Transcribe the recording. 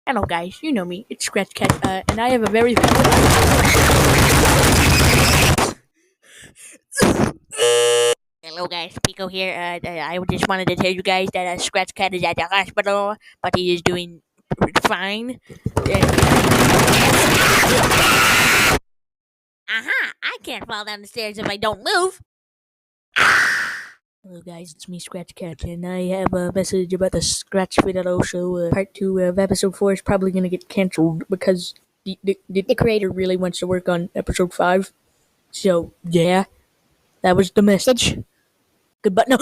Hello, guys. You know me. It's Scratch Cat, and I have a very. Hello, guys. Pico here. I just wanted to tell you guys that Scratch Cat is at the hospital, but he is doing fine. Aha! I can't fall down the stairs if I don't move. Hello, guys. It's me, Scratch Cat, and I have a message about the Scratch Video Show. Part 2 of Episode 4 is probably going to get cancelled because the creator really wants to work on Episode 5. So, yeah, that was the message. Goodbye. No!